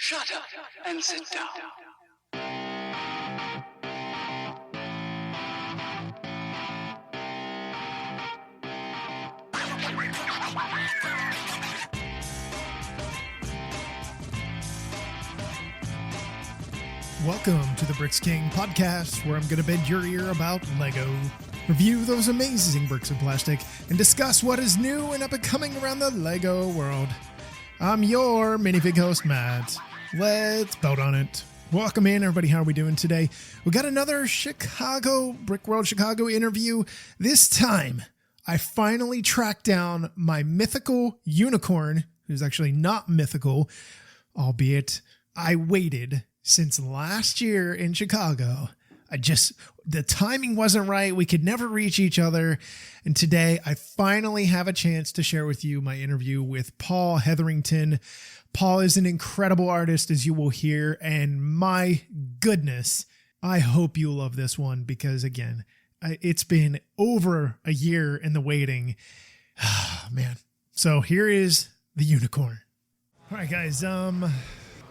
Shut up and sit down. Welcome to the Bricks King podcast, where I'm going to bend your ear about Lego, review those amazing bricks of plastic, and discuss what is new and up and coming around the Lego world. I'm your minifig host, Matt. Let's vote on it. Welcome in, everybody. How are we doing today? We got another Brick World Chicago interview. This time, I finally tracked down my mythical unicorn, who's actually not mythical, albeit I waited since last year in Chicago. The timing wasn't right. We could never reach each other. And today I finally have a chance to share with you my interview with Paul Hetherington. Paul is an incredible artist, as you will hear. And my goodness, I hope you love this one because, again, it's been over a year in the waiting. Man. So here is the unicorn. All right, guys. Last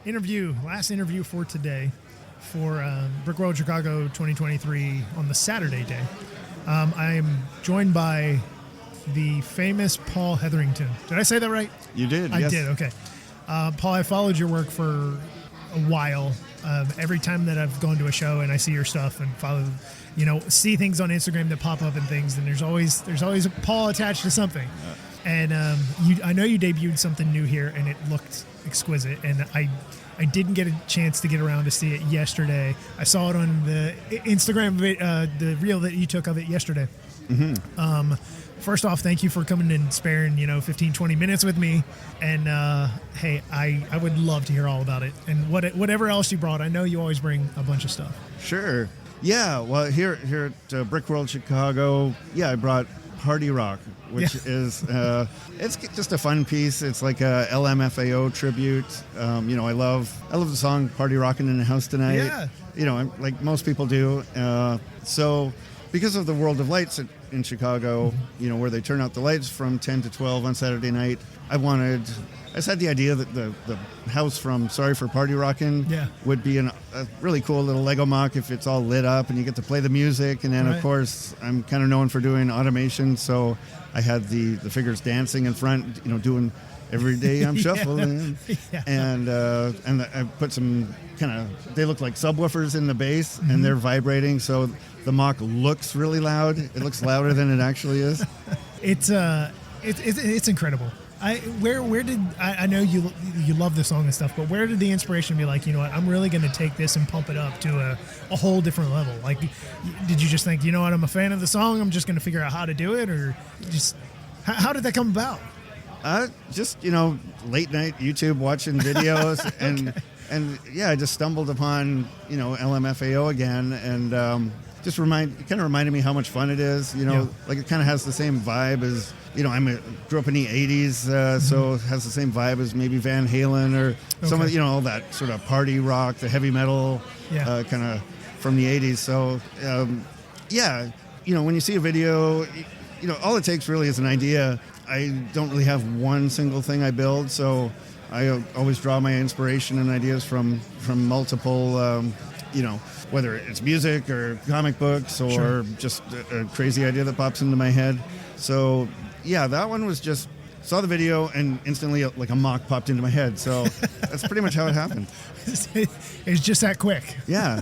interview for today for Brick World Chicago 2023 on the Saturday day. I am joined by the famous Paul Hetherington. Did I say that right? You did. I did. Okay. Paul, I followed your work for a while. Every time that I've gone to a show and I see your stuff and see things on Instagram that pop up and things, and there's always a Paul attached to something. And I know you debuted something new here, and it looked exquisite. And I didn't get a chance to get around to see it yesterday. I saw it on the Instagram, the reel that you took of it yesterday. Mm-hmm. First off, thank you for coming and sparing 15, 20 minutes with me. And hey, I would love to hear all about it. And whatever else you brought. I know you always bring a bunch of stuff. Sure. Yeah. Well, here at Brick World Chicago, I brought Party Rock, which is it's just a fun piece. It's like a LMFAO tribute. I love the song "Party Rockin' in the House Tonight." Yeah. Like most people do. So because of the World of Lights in Chicago, where they turn out the lights from 10 to 12 on Saturday night, I just had the idea that the house from Sorry for Party Rockin' would be a really cool little Lego mock if it's all lit up and you get to play the music. And then, Of course, I'm kind of known for doing automation, so I had the figures dancing in front, doing Every Day I'm Shuffling. And I put some they look like subwoofers in the bass, and they're vibrating, so the mock looks really loud. It looks louder than it actually is. It's incredible. I know you love the song and stuff, but where did the inspiration be like, I'm really going to take this and pump it up to a whole different level? Like, did you just think, I'm a fan of the song, I'm just going to figure out how to do it? Or just, how did that come about? Just, late night YouTube watching videos and I just stumbled upon, LMFAO again and it kind of reminded me how much fun it is, like it kind of has the same vibe as, I grew up in the 80s, so it has the same vibe as maybe Van Halen or some of, all that sort of party rock, the heavy metal kind of from the 80s. So, when you see a video, all it takes really is an idea. I don't really have one single thing I build, so I always draw my inspiration and ideas from multiple, whether it's music or comic books or just a crazy idea that pops into my head. So, that one was just, saw the video and instantly like a mock popped into my head. So that's pretty much how it happened. It's just that quick. Yeah,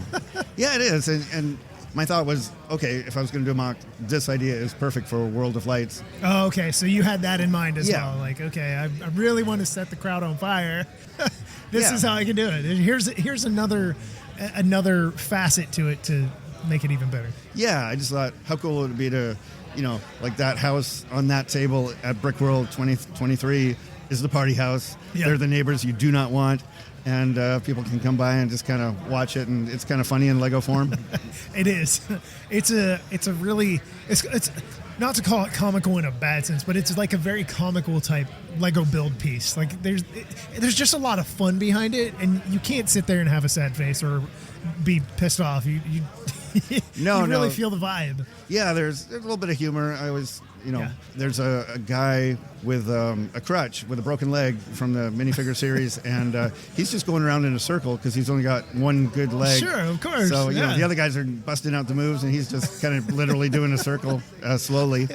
it is. And my thought was, okay, if I was going to do a mock, this idea is perfect for World of Lights. Oh, okay. So you had that in mind as well. Like, okay, I really want to set the crowd on fire. This is how I can do it. Here's another facet to it to make it even better. Yeah, I just thought, how cool would it be to, like that house on that table at Brick World 2023 is the party house. Yeah. They're the neighbors you do not want. And people can come by and just kind of watch it, and it's kind of funny in Lego form. It is. It's not to call it comical in a bad sense, but it's like a very comical type Lego build piece. Like there's just a lot of fun behind it, and you can't sit there and have a sad face or be pissed off. You really feel the vibe. Yeah, there's a little bit of humor. I always Yeah. There's a guy with a crutch with a broken leg from the minifigure series, and he's just going around in a circle because he's only got one good leg. Sure, of course. So yeah. the other guys are busting out the moves, and he's just kind of literally doing a circle slowly.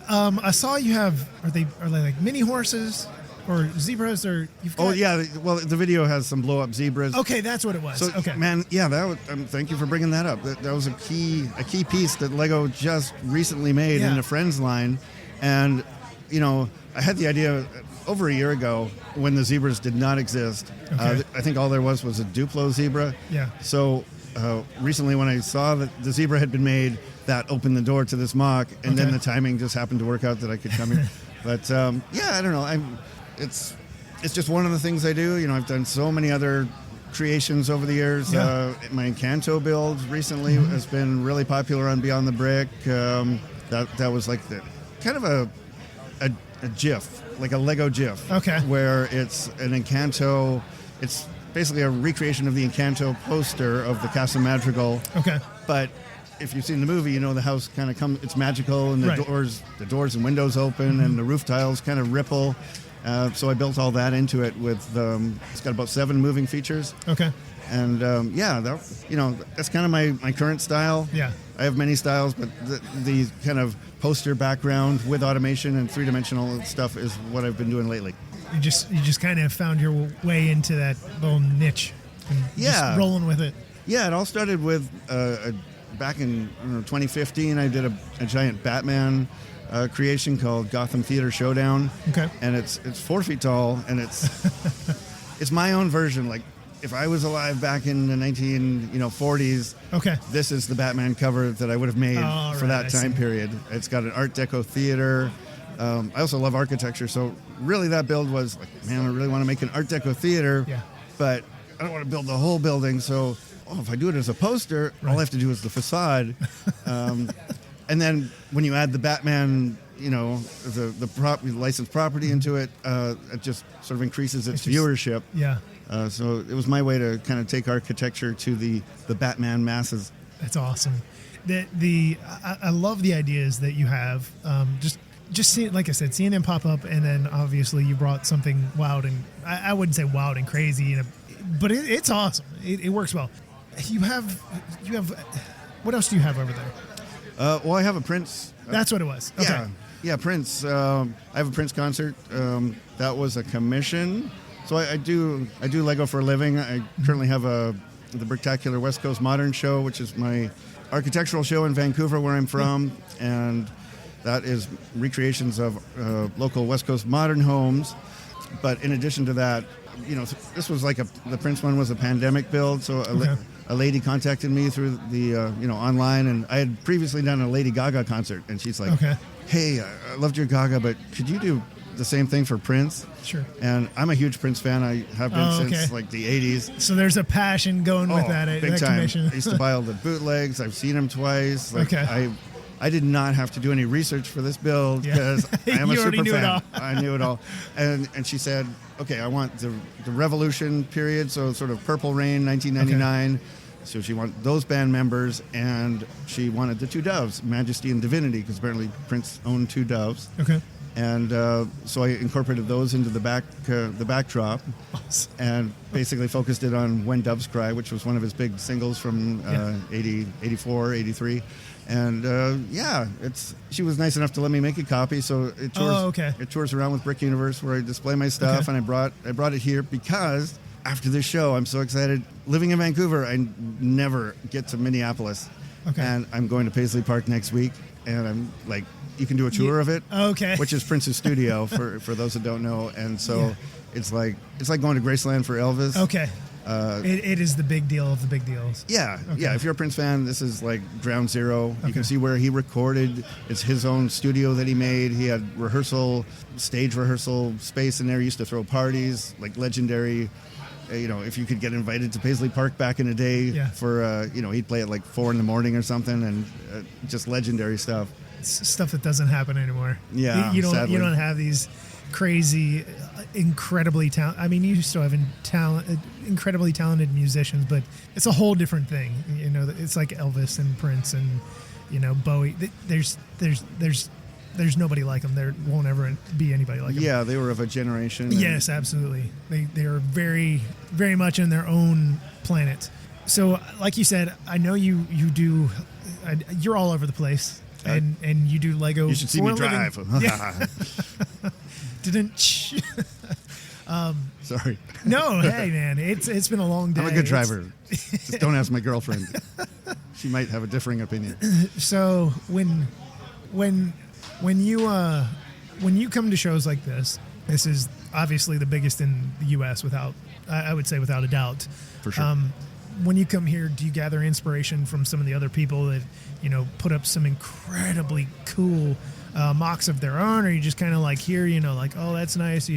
I saw you have, are they like mini horses or zebras, or you've got... Oh yeah, well the video has some blow up zebras. Okay, that's what it was. So okay. man, yeah, thank you for bringing that up. That was a key piece that Lego just recently made in the Friends line, and I had the idea over a year ago when the zebras did not exist. Okay. I think all there was a Duplo zebra. Yeah. So recently when I saw that the zebra had been made, that opened the door to this mock, and then the timing just happened to work out that I could come here. But I don't know. It's just one of the things I do. I've done so many other creations over the years. Yeah. My Encanto build recently has been really popular on Beyond the Brick. That was like the kind of a GIF, like a Lego GIF. Okay. Where it's an Encanto. It's basically a recreation of the Encanto poster of the Casa Madrigal. Okay. But if you've seen the movie, the house kind of comes. It's magical, and the doors and windows open, and the roof tiles kind of ripple. So I built all that into it with. It's got about 7 moving features. Okay. And that's kind of my current style. Yeah. I have many styles, but the kind of poster background with automation and 3-dimensional stuff is what I've been doing lately. You just kind of found your way into that little niche. And just rolling with it. Yeah, it all started with back in 2015. I did a giant Batman creation called Gotham Theater Showdown. Okay. And it's 4 feet tall, and it's my own version. Like if I was alive back in the 1940s, okay, this is the Batman cover that I would have made for that time period. It's got an Art Deco theater. I also love architecture, so really that build was like, man, I really want to make an Art Deco theater, but I don't want to build the whole building, so if I do it as a poster, all I have to do is the facade. And then when you add the Batman, the licensed property into it, it just sort of increases its viewership. Yeah. So it was my way to kind of take architecture to the Batman masses. That's awesome. I love the ideas that you have. Just seeing, like I said, seeing them pop up, and then obviously you brought something wild, and I wouldn't say wild and crazy, but it's awesome. It works well. You have. What else do you have over there? Well, I have a Prince. That's what it was. Okay. Yeah, Prince. I have a Prince concert. That was a commission. So I do Lego for a living. I currently have the Bricktacular West Coast Modern Show, which is my architectural show in Vancouver, where I'm from, and that is recreations of local West Coast modern homes. But in addition to that, this was like the Prince one was a pandemic build, so a lady contacted me through the online, and I had previously done a Lady Gaga concert, and she's like, hey, I loved your Gaga, but could you do the same thing for Prince? Sure. And I'm a huge Prince fan. I have been since like the 80s. So there's a passion going with that. Big that time. Commission. I used to buy all the bootlegs. I've seen him twice. I did not have to do any research for this build because I am a super fan. I knew it all. And she said, okay, I want the Revolution period, so sort of Purple Rain, 1999. So she wanted those band members, and she wanted the 2 doves, Majesty and Divinity, because apparently Prince owned 2 doves. Okay. And so I incorporated those into the backdrop, and basically focused it on When Doves Cry, which was one of his big singles from 84, 83. And she was nice enough to let me make a copy, so it tours around with Brick Universe, where I display my stuff, and I brought it here because after this show, I'm so excited. Living in Vancouver, I never get to Minneapolis, and I'm going to Paisley Park next week, and I'm like, you can do a tour of it, which is Prince's studio for those that don't know, and so it's like going to Graceland for Elvis. Okay. It is the big deal of the big deals. Yeah. If you're a Prince fan, this is like ground zero. You can see where he recorded. It's his own studio that he made. He had stage rehearsal space in there. He used to throw parties, like legendary. If you could get invited to Paisley Park back in the day for, he'd play at like 4 a.m. or something, and just legendary stuff. Stuff that doesn't happen anymore. Yeah, you sadly. don't have these crazy, incredibly talented. I mean, you still have incredibly talented musicians, but it's a whole different thing. It's like Elvis and Prince and Bowie. There's there's nobody like them. There won't ever be anybody like them. Yeah, they were of a generation. Yes, absolutely. They are very, very much in their own planet. So, like you said, I know you do. You're all over the place, and you do Lego. You should see for me a living. drive. Yeah. Didn't. Sorry. No, hey man, it's been a long day. I'm a good driver. Just don't ask my girlfriend. She might have a differing opinion. So when you come to shows like this is obviously the biggest in the U.S. I would say without a doubt. For sure. When you come here, do you gather inspiration from some of the other people that put up some incredibly cool mocks of their own, or you just kind of like hear like, oh, that's nice,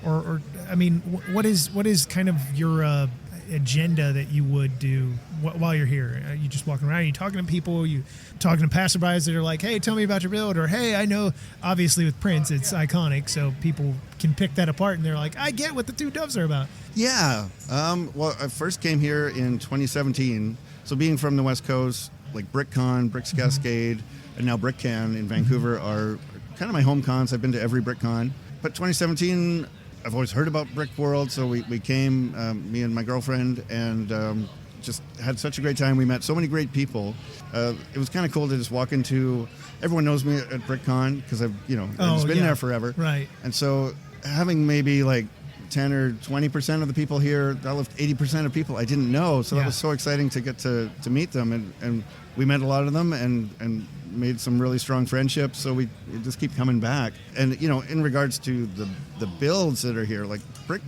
or I mean, what is kind of your agenda that you would do while you're here? Are you just walking around? Are you talking to people? Are you talking to passerbys that are like, hey, tell me about your build? Or, hey, I know, obviously with Prince, it's iconic, so people can pick that apart, and they're like, I get what the two doves are about. Yeah. Well, I first came here in 2017. So being from the West Coast, like BrickCon, Bricks Cascade, and now BrickCan in Vancouver are kind of my home cons. I've been to every BrickCon. But 2017, I've always heard about Brick World, so we came, me and my girlfriend, and just had such a great time. We met so many great people. It was kind of cool to just walk into. Everyone knows me at BrickCon because I've just been there forever. Right. And so having maybe like 10 or 20% of the people here, that left 80% of people I didn't know. So that was so exciting to get to meet them, and we met a lot of them and made some really strong friendships. So we just keep coming back. And in regards to the builds that are here, like Brick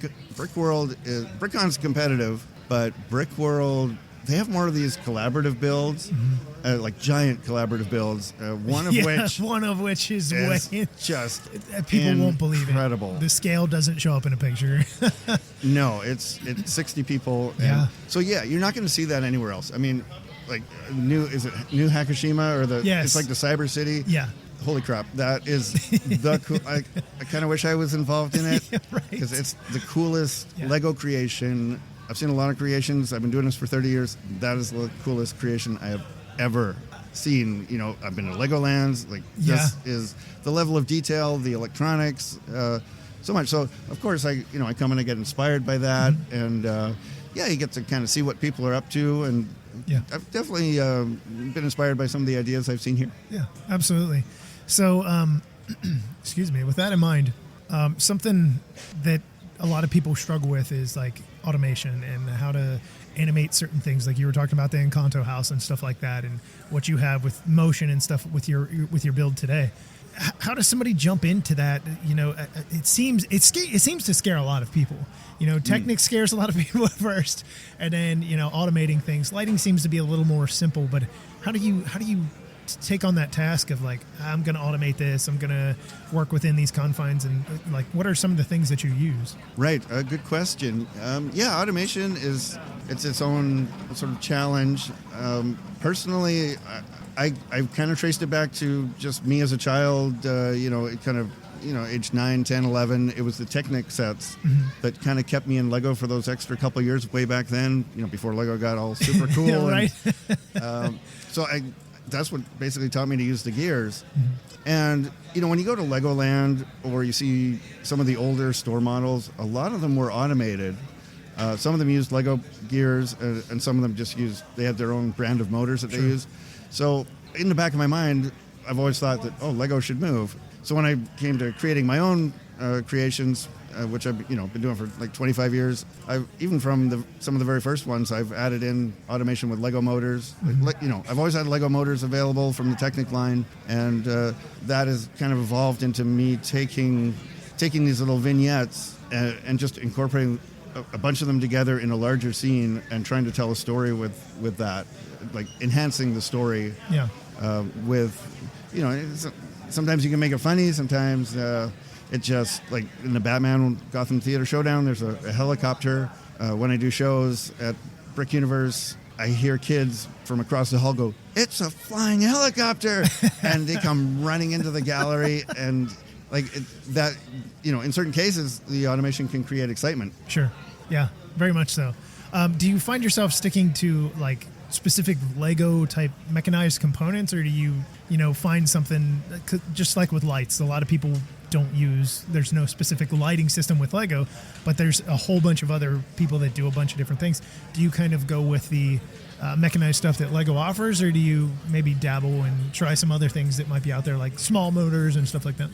World BrickCon's competitive, but Brick World, they have more of these collaborative builds, like giant collaborative builds. One of which is way, just people won't believe it. Incredible. The scale doesn't show up in a picture. No, it's 60 people. And so you're not going to see that anywhere else. I mean, like New Hakushima or it's like the Cyber City. Yeah. Holy crap, that is the cool. I kind of wish I was involved in it because it's the coolest Lego creation. I've seen a lot of creations. I've been doing this for 30 years. That is the coolest creation I have ever seen. I've been to Legolands. This is the level of detail, the electronics, so much. So, of course, I come and I get inspired by that. And, you get to kind of see what people are up to. And I've definitely been inspired by some of the ideas I've seen here. Yeah, absolutely. So, excuse me, with that in mind, something that a lot of people struggle with is like automation and how to animate certain things, like you were talking about the Encanto house and stuff like that, and what you have with motion and stuff with your build today. How does somebody jump into that? It seems to scare a lot of people. Technic scares a lot of people at first, and then automating things. Lighting seems to be a little more simple, but how do you take on that task of like, I'm going to automate this, I'm going to work within these confines, and like, what are some of the things that you use? Right, a good question. Automation is its own sort of challenge. Personally, I kind of traced it back to just me as a child. It kind of age 9, 10, 11. It was the Technic sets that kind of kept me in Lego for those extra couple years way back then. Before Lego got all super cool. Right. So that's what basically taught me to use the gears. And, when you go to Legoland or you see some of the older store models, a lot of them were automated. Some of them used Lego gears, and some of them they had their own brand of motors that they use. So in the back of my mind, I've always thought that, Lego should move. So when I came to creating my own creations, which I've been doing for like 25 years, even from some of the very first ones, I've added in automation with Lego motors. I've always had Lego motors available from the Technic line, and that has kind of evolved into me taking these little vignettes and just incorporating a bunch of them together in a larger scene and trying to tell a story with that, like enhancing the story. Sometimes you can make it funny, sometimes it just, like in the Batman Gotham Theater Showdown, there's a helicopter. When I do shows at Brick Universe, I hear kids from across the hall go, "It's a flying helicopter!" And they come running into the gallery, and in certain cases, the automation can create excitement. Sure. Yeah, very much so. Do you find yourself sticking to like specific Lego type mechanized components, or do you find something just like with lights? A lot of people don't use. There's no specific lighting system with Lego, but there's a whole bunch of other people that do a bunch of different things. Do you kind of go with the mechanized stuff that Lego offers, or do you maybe dabble and try some other things that might be out there, like small motors and stuff like that?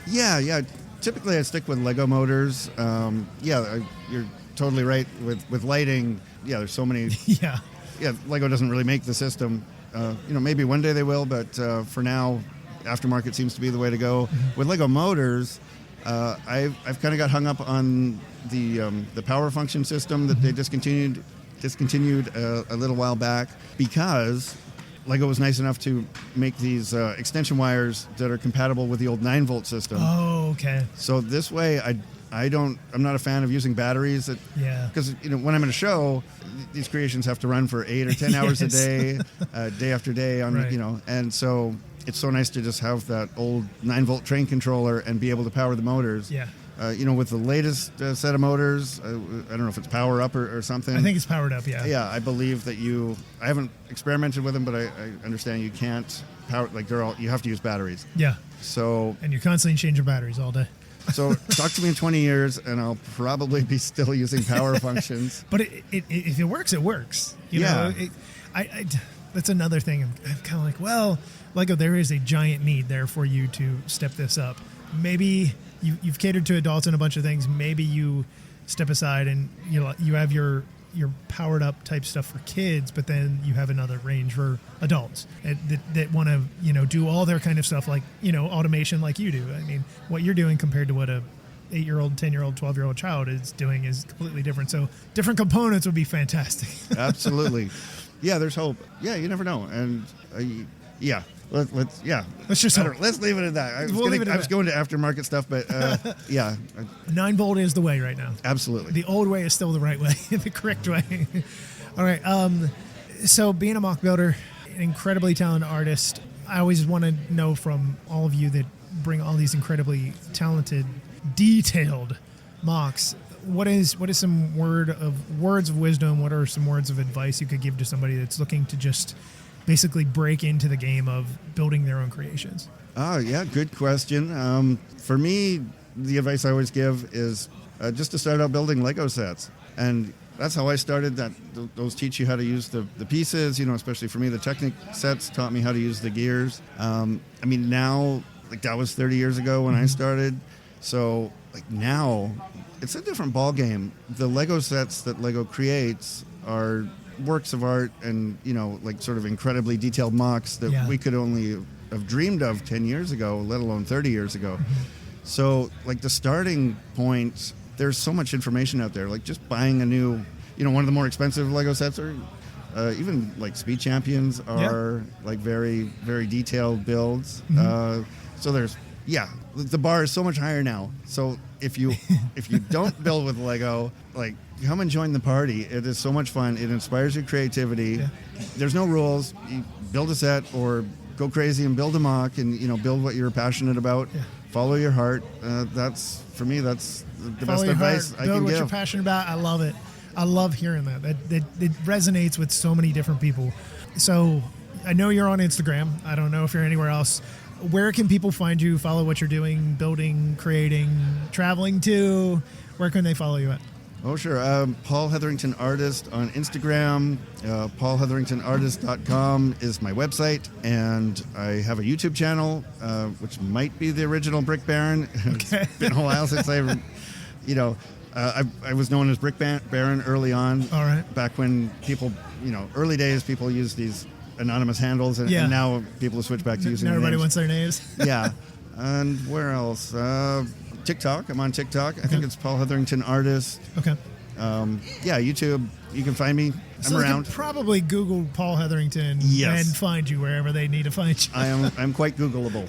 Yeah. Typically, I stick with Lego motors. You're totally right with lighting. Yeah, there's so many. Yeah, Lego doesn't really make the system. Maybe one day they will, but for now, aftermarket seems to be the way to go. Mm-hmm. With Lego motors, I've kind of got hung up on the power function system that they discontinued a little while back, because Lego was nice enough to make these extension wires that are compatible with the old 9-volt system. Oh, okay. So this way, I'm not a fan of using batteries. Because when I'm in a show, these creations have to run for 8 or 10 hours a day, day after day. And so it's so nice to just have that old 9-volt train controller and be able to power the motors. Yeah. With the latest set of motors, I don't know if it's Power Up or something. I think it's powered up, yeah. Yeah, I believe that I haven't experimented with them, but I understand you can't power, you have to use batteries. Yeah. So. And you're constantly changing batteries all day. So talk to me in 20 years, and I'll probably be still using power functions. But if it works, it works. That's another thing. I'm kind of like, well, Lego, there is a giant need there for you to step this up. Maybe you've catered to adults in a bunch of things. Maybe you step aside and you have your powered up type stuff for kids, but then you have another range for adults that want to do all their kind of stuff, like automation like you do. I mean, what you're doing compared to what a 8-year-old, 10-year-old, 12-year-old child is doing is completely different. So different components would be fantastic. Absolutely. Yeah, there's hope. Yeah, you never know. And let's just hope. Let's leave it at that. I was going to aftermarket stuff, but 9-volt is the way right now. Absolutely. The old way is still the right way, the correct way. All right. So being a mock builder, an incredibly talented artist, I always want to know from all of you that bring all these incredibly talented, detailed mocks, what is some words of wisdom? What are some words of advice you could give to somebody that's looking to just basically break into the game of building their own creations? Oh, yeah, good question. For me, the advice I always give is just to start out building Lego sets. And that's how I started. Those teach you how to use the pieces, especially for me, the Technic sets taught me how to use the gears. Now, that was 30 years ago when I started. So, now, it's a different ball game. The Lego sets that Lego creates are works of art and, sort of incredibly detailed mocks that we could only have dreamed of 10 years ago, let alone 30 years ago. So, the starting point, there's so much information out there. Just buying a new, one of the more expensive Lego sets, or even Speed Champions are very, very detailed builds. So there's, the bar is so much higher now. So if you don't build with Lego, come and join the party. It is so much fun. It inspires your creativity. There's no rules. You build a set or go crazy and build a mock and build what you're passionate about. Follow your heart. That's the best advice I can give. Build what you're passionate about. I love it. I love hearing that. It resonates with so many different people. So I know you're on Instagram. I don't know if you're anywhere else. Where can people find you, follow what you're doing, building, creating, traveling to? Where can they follow you at? Oh, sure. Paul Hetherington Artist on Instagram. PaulHetheringtonArtist.com is my website. And I have a YouTube channel, which might be the original Brick Baron. Okay. It's been a while since I was known as Brick Baron early on. All right. Back when people, early days, people used these anonymous handles. And now people have switched back to using everybody names. wants their names. Yeah. And where else? TikTok. I'm on TikTok. I think it's Paul Hetherington Artist. Okay. YouTube. You can find me. I'm around. They can probably Google Paul Hetherington and find you wherever they need to find you. I'm quite Googleable.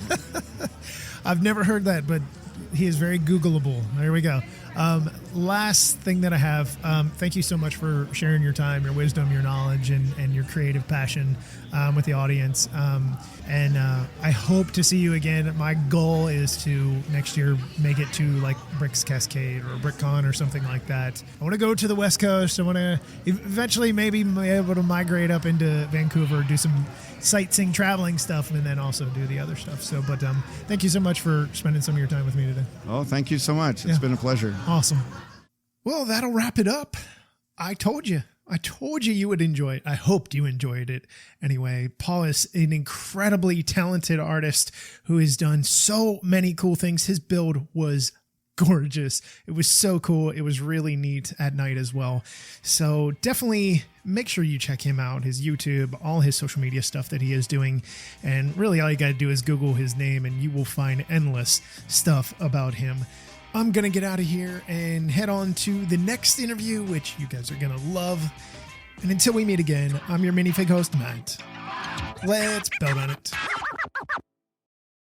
I've never heard that, but he is very Googleable. There we go. Last thing that I have, thank you so much for sharing your time, your wisdom, your knowledge, and your creative passion with the audience. And I hope to see you again. My goal is to next year make it to like Bricks Cascade or BrickCon or something like that. I want to go to the West Coast. I want to eventually maybe be able to migrate up into Vancouver, do some sightseeing, traveling stuff, and then also do the other stuff. So, but thank you so much for spending some of your time with me today. Oh, thank you so much. It's been a pleasure. Awesome. Well, that'll wrap it up. I told you you would enjoy it. I hoped you enjoyed it. Anyway, Paul is an incredibly talented artist who has done so many cool things. His build was gorgeous. It was so cool. It was really neat at night as well. So definitely make sure you check him out, his YouTube, all his social media stuff that he is doing. And really all you got to do is Google his name and you will find endless stuff about him. I'm going to get out of here and head on to the next interview, which you guys are going to love. And until we meet again, I'm your minifig host, Matt. Let's build on it.